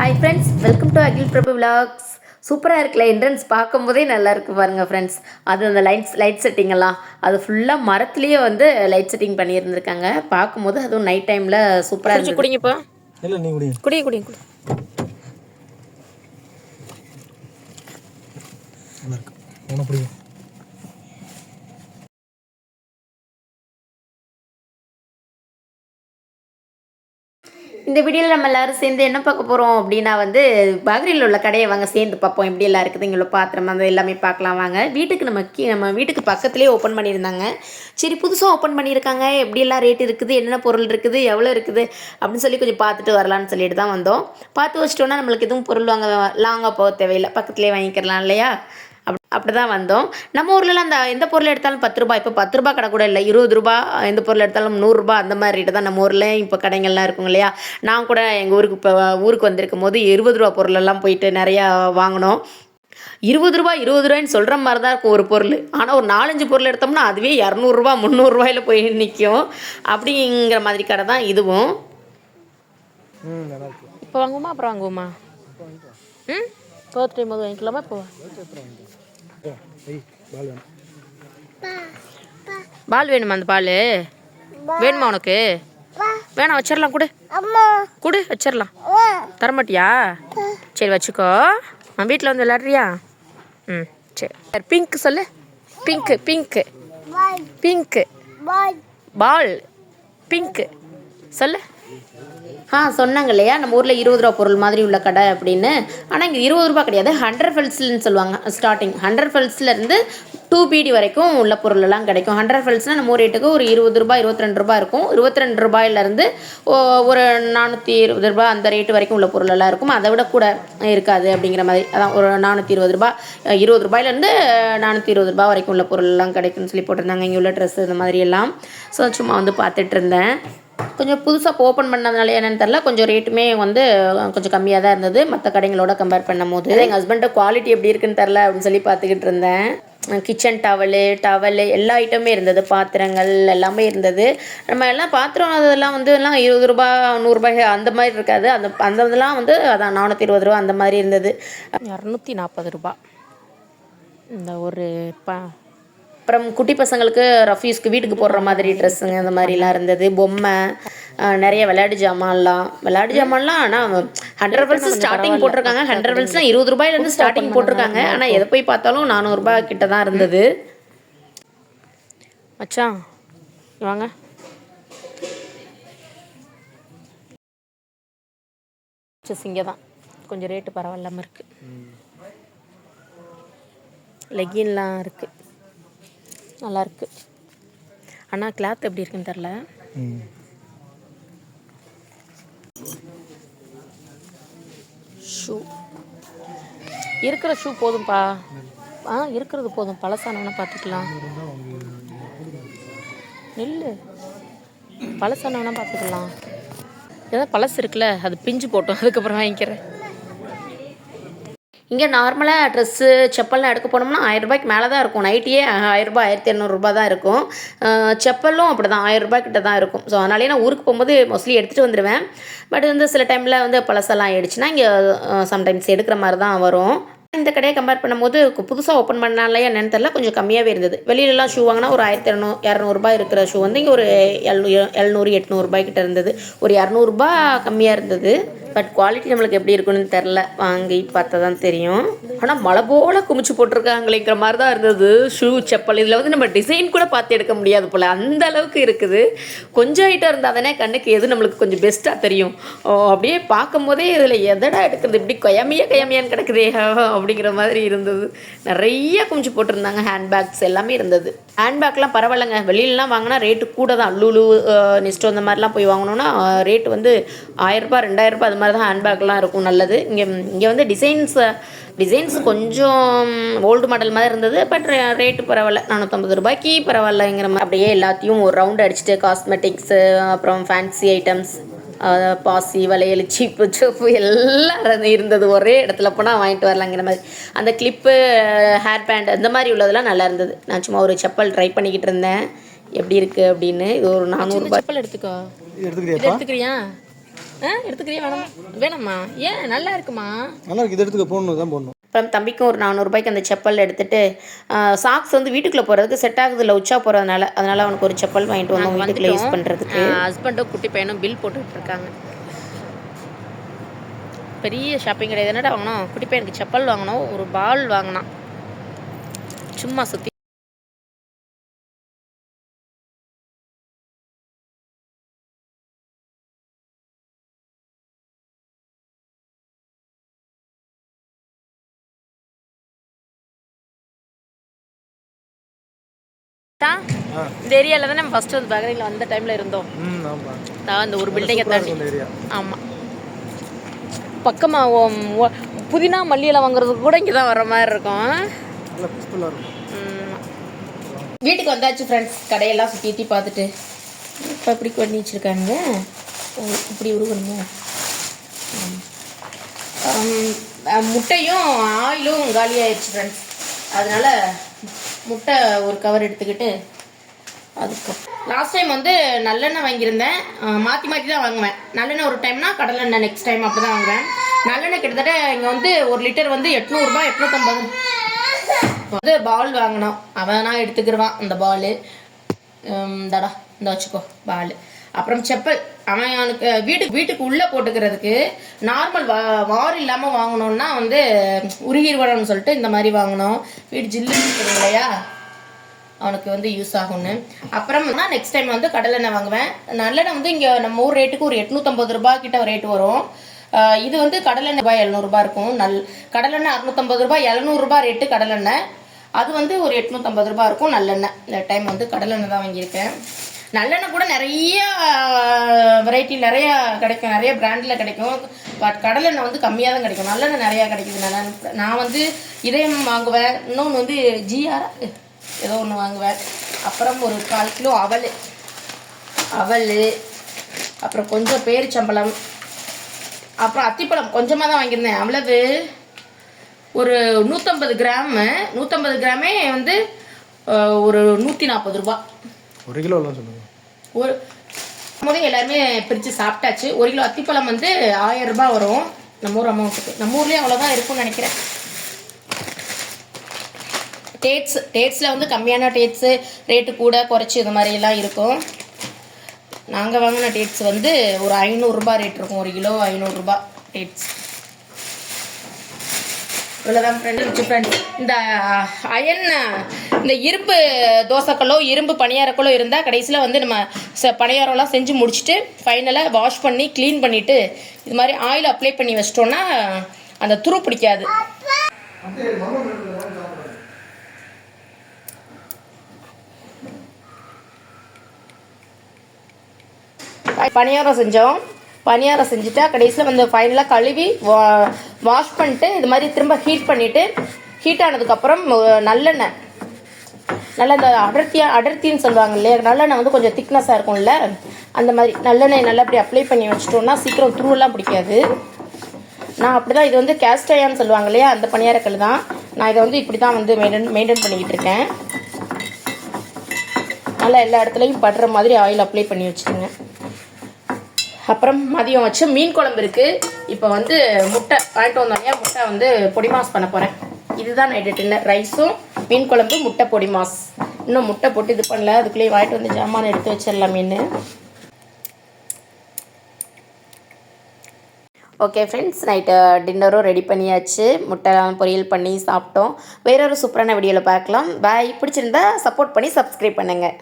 Hi friends, welcome to Akhil Prabhu vlogs. சூப்பராக இருக்குல்ல, entrance பார்க்கும்போதே நல்லா இருக்குது பாருங்கள் ஃப்ரெண்ட்ஸ். அது அந்த லைட் செட்டிங் எல்லாம் அது ஃபுல்லாக மரத்துலேயே வந்து லைட் செட்டிங் பண்ணியிருந்துருக்காங்க. பார்க்கும்போது அதுவும் நைட் டைமில் சூப்பராக இருந்துச்சு. குடிங்கப்பா. இல்லை நீ குடிங்க. நல்லா இருக்கு. உனக்கு பிடிக்கும். இந்த வீடியோவில் நம்ம எல்லோரும் சேர்ந்து என்ன பார்க்க போகிறோம் அப்படின்னா வந்து பக்ரீனில் உள்ள கடையை வாங்க சேர்ந்து பார்ப்போம். எப்படி எல்லாம் இருக்குது, இங்கே உள்ள பாத்திரம் அந்த எல்லாமே பார்க்கலாம் வாங்க. வீட்டுக்கு நம்ம வீட்டுக்கு பக்கத்துலேயே ஓப்பன் பண்ணியிருந்தாங்க. சரி, புதுசாக ஓப்பன் பண்ணியிருக்காங்க, எப்படியெல்லாம் ரேட் இருக்குது, என்னென்ன பொருள் இருக்குது, எவ்வளோ இருக்குது அப்படின்னு சொல்லி கொஞ்சம் பார்த்துட்டு வரலான்னு சொல்லிட்டு தான் வந்தோம். பார்த்து வச்சிட்டோன்னா நம்மளுக்கு எதுவும் பொருள் லாங்காக போக தேவையில்லை, பக்கத்துலேயே வாங்கிக்கலாம் இல்லையா. அப்படி தான் வந்தோம். நம்ம ஊர்லலாம் அந்த எந்த பொருள் எடுத்தாலும் 10 ரூபா, இப்போ 10 ரூபா கடை கூட இல்லை, 20 ரூபா. எந்த பொருள் எடுத்தாலும் 100 ரூபா அந்த மாதிரி ரேட்டு தான் நம்ம ஊரில் இப்போ கடைகள்லாம் இருக்கும் இல்லையா. நான் கூட எங்கள் ஊருக்கு வந்திருக்கும் போது 20 ரூபா பொருளெல்லாம் போயிட்டு நிறையா வாங்கினோம். 20 ரூபாய்ன்னு சொல்கிற மாதிரி தான் இருக்கும் ஒரு பொருள். ஆனால் ஒரு 4-5 பொருள் எடுத்தோம்னா அதுவே 200 ரூபா 300 ரூபாயில் போய் நிற்கும். அப்படிங்கிற மாதிரி கடை தான் இதுவும். இப்போ வாங்குவோமா அப்புறம் வாங்குவோமா? பர்த்டே போது வாங்கிக்கலாமா? இப்போ பால் வேணுமா? அந்த பால் வேணுமா உனக்கு? வேணாம், வச்சிடலாம். குடு வச்சிடலாம். தரமாட்டியா? சரி வச்சுக்கோ. நான் வீட்டில் வந்து விளையாடுறியா? சரி. பிங்க் சொல்லு. பிங்க்கு பால் பிங்க்கு சொல்லு. சொன்னாங்க இல்லையா, நம்ம ஊரில் 20 ரூபா பொருள் மாதிரி உள்ள கடை அப்படின்னு. ஆனால் இங்கே 20 ரூபா கிடையாது, 100 ஃபெல்ஸ்ன்னு சொல்லுவாங்க. ஸ்டார்டிங் 100 ஃபெல்ஸ்லேருந்து 2 பீடி வரைக்கும் உள்ள பொருளெல்லாம் கிடைக்கும். 100 ஃபெல்ஸ்னால் நம்ம ரேட்டுக்கு ஒரு 20 ரூபா 22 ரூபா இருக்கும். 22 ரூபாயிலேருந்து ஒரு 420 ரூபா அந்த ரேட்டு வரைக்கும் உள்ள பொருளெல்லாம் இருக்கும். அதை விட கூட இருக்காது அப்படிங்கிற மாதிரி. அதான் ஒரு 420 ரூபா, 20 ரூபாயிலேருந்து 420 ரூபா வரைக்கும் உள்ள பொருளெல்லாம் கிடைக்கும்னு சொல்லி போட்டிருந்தாங்க. இங்கே உள்ள ட்ரெஸ்ஸு இந்த மாதிரி எல்லாம். ஸோ சும்மா வந்து பார்த்துட்டு இருந்தேன். கொஞ்சம் புதுசாக ஓப்பன் பண்ணதுனால என்னென்னு தெரில, கொஞ்சம் ரேட்டுமே வந்து கொஞ்சம் கம்மியாக தான் இருந்தது மற்ற கடைங்களோட கம்பேர் பண்ணும் போது. எங்கள் ஹஸ்பண்ட குவாலிட்டி எப்படி இருக்குன்னு தெரில அப்படின்னு சொல்லி பார்த்துக்கிட்டு இருந்தேன். கிச்சன் டவலு எல்லா ஐட்டமே இருந்தது, பாத்திரங்கள் எல்லாமே இருந்தது. நம்ம எல்லாம் பாத்திரம் அதெல்லாம் வந்து எல்லாம் 20 ரூபா 100 ரூபாய் அந்த மாதிரி இருக்காது. அந்த இதெல்லாம் வந்து அதான் 420 ரூபா அந்த மாதிரி இருந்தது. 240 ரூபா இந்த ஒரு அப்புறம் குட்டி பசங்களுக்கு ரஃபீஸ்க்கு வீட்டுக்கு போடுற மாதிரி ட்ரெஸ்ஸுங்க அந்த மாதிரிலாம் இருந்தது. பொம்மை, நிறைய விளையாட்டு ஜாமான்லாம். ஆனால் 100 ஃபெல்ஸ் ஸ்டார்டிங் போட்டிருக்காங்க. 100 ஃபெல்ஸ்லாம் 20 ரூபாயிலேருந்து ஸ்டார்டிங் போட்டிருக்காங்க. ஆனால் எதை போய் பார்த்தாலும் 400 ரூபாய் கிட்ட தான் இருந்தது. மச்சான் வாங்க. இங்கே தான் கொஞ்சம் ரேட்டு பரவாயில்லாமல் இருக்குது. லெகின்லாம் இருக்குது, நல்லாயிருக்கு. ஆனால் கிளாத் எப்படி இருக்குன்னு தெரில. ஷூ இருக்கிற ஷூ போதும்ப்பா. இருக்கிறது போதும், பழசானவனா பார்த்துக்கலாம். நெல் பழசானவனா பார்த்துக்கலாம். ஏதாவது பழசு இருக்குல்ல, அது பிஞ்சு போட்டோம், அதுக்கப்புறம் வாங்கிக்கிறேன். இங்கே நார்மலாக ட்ரெஸ்ஸு செப்பல்லாம் எடுக்க போனோம்னா 1000 ரூபாய்க்கு மேலே தான் இருக்கும். நைட்டியே 1000 ரூபாய் 1200 ரூபா தான் இருக்கும். செப்பலும் அப்படி தான் 1000 ரூபாய் கிட்ட தான் இருக்கும். ஸோ அதனாலே நான் ஊருக்கு போகும்போது மோஸ்ட்லி எடுத்துகிட்டு வந்துடுவேன். பட் வந்து சில டைமில் வந்து பழசெல்லாம் ஆகிடுச்சுன்னா இங்கே சம்டைம்ஸ் எடுக்கிற மாதிரி தான் வரும். இந்த கடையை கம்பேர் பண்ணும்போது புதுசாக ஓப்பன் பண்ணாலே என்னென்னு தெரியல, கொஞ்சம் கம்மியாகவே இருந்தது. வெளியிலலாம் ஷூ வாங்கினா ஒரு 1200 ரூபாய் இருக்கிற ஷூ வந்து இங்கே ஒரு 700-800 ரூபாய் கிட்ட இருந்தது. ஒரு 200 ரூபாய் கம்மியாக இருந்தது. பட் குவாலிட்டி நம்மளுக்கு எப்படி இருக்குன்னு தெரில, வாங்கி பார்த்தா தான் தெரியும். ஆனால் மழை போல் குமிச்சு போட்டிருக்காங்களேங்கிற மாதிரி தான் இருந்தது ஷூ செப்பல். இதில் வந்து நம்ம டிசைன் கூட பார்த்து எடுக்க முடியாது போல், அந்த அளவுக்கு இருக்குது. கொஞ்சம் ஐட்டம் இருந்தால் தானே கண்ணுக்கு எது நம்மளுக்கு கொஞ்சம் பெஸ்ட்டாக தெரியும். அப்படியே பார்க்கும் போதே இதில் எதடா எடுக்கிறது, இப்படி கொயமையான்னு கிடக்குதே அப்படிங்கிற மாதிரி இருந்தது. நிறைய குமிச்சு போட்டிருந்தாங்க. ஹேண்ட்பேக்ஸ் எல்லாமே இருந்தது. ஹேண்ட்பேக்லாம் பரவாயில்லைங்க. வெளியிலலாம் வாங்கினா ரேட்டு கூட தான். லூலு, நெஸ்டோ இந்த மாதிரிலாம் போய் வாங்கினோன்னா ரேட்டு வந்து 1000 ரூபாய் 2000 ரூபாய் அது மாதிரி தான் ஹேண்ட்பேக்லாம் இருக்கும். நல்லது. இங்கே வந்து டிசைன்ஸ் கொஞ்சம் ஓல்டு மாடல் மாதிரி இருந்தது. பட் ரேட்டு பரவாயில்ல, 450 ரூபாய்க்கு பரவாயில்லைங்கிற மாதிரி. அப்படியே எல்லாத்தையும் ஒரு ரவுண்ட் அடிச்சுட்டு காஸ்மெட்டிக்ஸு, அப்புறம் ஃபேன்சி ஐட்டம்ஸ், பாசி, வளையல், சீப்பு எல்லாம் இருந்தது. ஒரே இடத்துல போனால் வாங்கிட்டு வரலாங்கிற மாதிரி. அந்த கிளிப்பு, ஹேர் பேண்ட் அந்த மாதிரி உள்ளதெல்லாம் நல்லா இருந்தது. நான் சும்மா ஒரு செப்பல் ட்ரை பண்ணிக்கிட்டு இருந்தேன் எப்படி இருக்குது அப்படின்னு. இது ஒரு 400 ரூபாய் செப்பல் எடுத்துக்கிறியா? எடுத்துக்கிறியா வேணாமா? வேணாம்மா, ஏன்? நல்லா இருக்குமா? நல்லா இருக்கு, இது எடுத்துக்க, போடணும் தான் போடணும். அப்புறம் தம்பிக்கும் ஒரு 400 ரூபாய்க்கு அந்த செப்பல் எடுத்துகிட்டு சாக்ஸ் வந்து வீட்டுக்குள்ளே போகிறதுக்கு செட் ஆகுது இல்லை, உச்சா போகிறதுனால. அதனால் அவனுக்கு ஒரு செப்பல் வாங்கிட்டு வந்தோம் வீட்டுக்குள்ளே யூஸ் பண்ணுறதுக்கு. ஹஸ்பண்டும் குட்டி பையனும் பில் போட்டுட்ருக்காங்க. பெரிய ஷாப்பிங் கிடையாது. என்னடா வாங்கினோம்? குட்டி பையனுக்கு செப்பல் வாங்கினோம், ஒரு பால் வாங்கினான், சும்மா சுற்றி. இந்த ஏரியாவில் தான் நம்ம ஃபஸ்ட்டு வந்து பஹ்ரைனில் வந்த டைமில் இருந்தோம். அந்த ஒரு பில்டிங்கை தாண்டி. ஆமாம், பக்கமாக புதினா மல்லியெல்லாம் வாங்குறதுக்கு கூட இங்கே தான் வர மாதிரி இருக்கும். வீட்டுக்கு வந்தாச்சு ஃப்ரெண்ட்ஸ். கடையெல்லாம் சுற்றி பார்த்துட்டு இப்போ இப்படி பண்ணி வச்சுருக்காங்க. இப்படி உருகணுமோ? முட்டையும் ஆயிலும் காலியாகிடுச்சு ஃப்ரெண்ட்ஸ். அதனால் முட்டை ஒரு கவர் எடுத்துக்கிட்டு, அதுக்கப்புறம் லாஸ்ட் டைம் வந்து நல்லெண்ணெய் வாங்கியிருந்தேன். மாற்றி மாற்றி தான் வாங்குவேன். நல்லெண்ணெய் ஒரு டைம்னா கடலெண்ணெய் நெக்ஸ்ட் டைம் அப்படி தான் வாங்குவேன். நல்லெண்ணெய் கிட்டத்தட்ட இங்கே வந்து 1 லிட்டர் வந்து 800 ரூபாய், 850 வந்து பால் வாங்கினோம். அவன் நான் எடுத்துக்கிடுவான் அந்த பால். தடா இந்த வச்சுக்கோ பால். அப்புறம் செப்பல் அவனுக்கு வீட்டுக்கு உள்ளே போட்டுக்கிறதுக்கு நார்மல் வார் இல்லாமல் வாங்கினோன்னா வந்து உருகிடுவானு சொல்லிட்டு இந்த மாதிரி வாங்கினோம். வீடு ஜில்லுன்னு இருக்குது இல்லையா, அவனுக்கு வந்து யூஸ் ஆகும்னு. அப்புறம் தான் நெக்ஸ்ட் டைம் வந்து கடலெண்ணெய் வாங்குவேன். நல்லெண்ணெய் வந்து இங்கே நம்ம ஊர் ரேட்டுக்கு ஒரு 850 ரூபாய் கிட்ட ரேட்டு வரும். இது வந்து கடலெண்ணெய் ரூபாய் 700 ரூபாய் இருக்கும். கடலெண்ணெய் 650 ரூபாய், 700 ரூபாய் ரேட்டு கடலெண்ணெய். அது வந்து ஒரு 850 ரூபாய் இருக்கும் நல்லெண்ணெய். இந்த டைம் வந்து கடலெண்ணெய் தான் வாங்கியிருக்கேன். நல்லெண்ணெய் கூட நிறைய வெரைட்டி நிறைய கிடைக்கும், நிறைய பிராண்டில் கிடைக்கும். பட் கடலெண்ணெய் வந்து கம்மியாக தான் கிடைக்கும். நல்லெண்ணெய் நிறையா கிடைக்குது. நான் வந்து இதயம் வாங்குவேன். இன்னொன்று வந்து ஜிஆர் ஏதோ ஒன்று வாங்குவேன். அப்புறம் ஒரு 1/4 கிலோ அவல், அப்புறம் கொஞ்சம் பேரிச்சம்பழம், அப்புறம் அத்திப்பழம் கொஞ்சமாக தான் வாங்கியிருந்தேன். அவ்வளவு ஒரு 150 கிராமு. 150 கிராமே வந்து ஒரு 140 ரூபா. 1 கிலோலாம் சொல்லுங்கள். ஒரு முதல் எல்லாருமே பிரித்து சாப்பிட்டாச்சு. 1 கிலோ அத்திப்பழம் வந்து 1000 ரூபாய் வரும் நம்ம ஊர் அமௌண்ட்டுக்கு. நம்ம ஊர்லேயே அவ்வளோதான் இருக்கும்னு நினைக்கிறேன். டேட்ஸில் வந்து கம்மியான டேட்ஸு ரேட்டு கூட குறைச்சி இது மாதிரிலாம் இருக்கும். நாங்கள் வாங்கின டேட்ஸ் வந்து ஒரு 500 ரூபாய் ரேட் இருக்கும். 1 கிலோ 500 ரூபாய் டேட்ஸ். இவ்வளோதான் ஃப்ரெண்ட்ஸ். இந்த அயன் இந்த இரும்பு தோசைக்கல்லோ இரும்பு பணியாரக்கல்லோ இருந்தால் கடைசியில் வந்து நம்ம பணியாரம்லாம் செஞ்சு முடிச்சுட்டு ஃபைனலாக வாஷ் பண்ணி க்ளீன் பண்ணிவிட்டு இது மாதிரி ஆயில் அப்ளை பண்ணி வச்சிட்டோன்னா அந்த துரு பிடிக்காது. பணியாரம் செஞ்சுட்டா கடைசியில் வந்து ஃபைனலாக கழுவி வாஷ் பண்ணிட்டு இது மாதிரி திரும்ப ஹீட் பண்ணிவிட்டு, ஹீட் ஆனதுக்கப்புறம் நல்லெண்ணெய், நல்லா இந்த அடர்த்தின்னு சொல்லுவாங்க இல்லையா, நல்லெண்ணெய் வந்து கொஞ்சம் திக்னஸாக இருக்கும்ல, அந்த மாதிரி நல்லெண்ணெய் நல்லா அப்படி அப்ளை பண்ணி வச்சிட்டோம்னா சீக்கிரம் துருவெல்லாம் பிடிக்காது. நான் அப்படி தான், இது வந்து கேஸ்ட் அயர்ன்னு சொல்லுவாங்க இல்லையா, அந்த பணியாரக்கல் தான். நான் இதை வந்து இப்படி தான் வந்து மெயின்டைன் பண்ணிக்கிட்டு இருக்கேன். நல்லா எல்லா இடத்துலையும் படுற மாதிரி ஆயில் அப்ளை பண்ணி வச்சுக்கோங்க. அப்புறம் மதியம் வச்சு மீன் குழம்பு இருக்குது. இப்போ வந்து முட்டை வாங்கிட்டு வந்தோடனே முட்டை வந்து பொடி மாஸ் பண்ண போகிறேன். இதுதான் நைட்டு டின்னர். ரைஸும் மீன் குழம்பு, முட்டை பொடி மாஸ். இன்னும் முட்டை போட்டு இது பண்ணல, அதுக்குள்ளேயே வாங்கிட்டு வந்து ஜாமான் எடுத்து வச்சிடலாம் மீன். ஓகே ஃப்ரெண்ட்ஸ், நைட்டு டின்னரும் ரெடி பண்ணியாச்சு. முட்டை பொரியல் பண்ணி சாப்பிட்டோம். வேறொரு சூப்பரான வீடியோவில் பார்க்கலாம். பாய். பிடிச்சிருந்தா சப்போர்ட் பண்ணி சப்ஸ்கிரைப் பண்ணுங்கள்.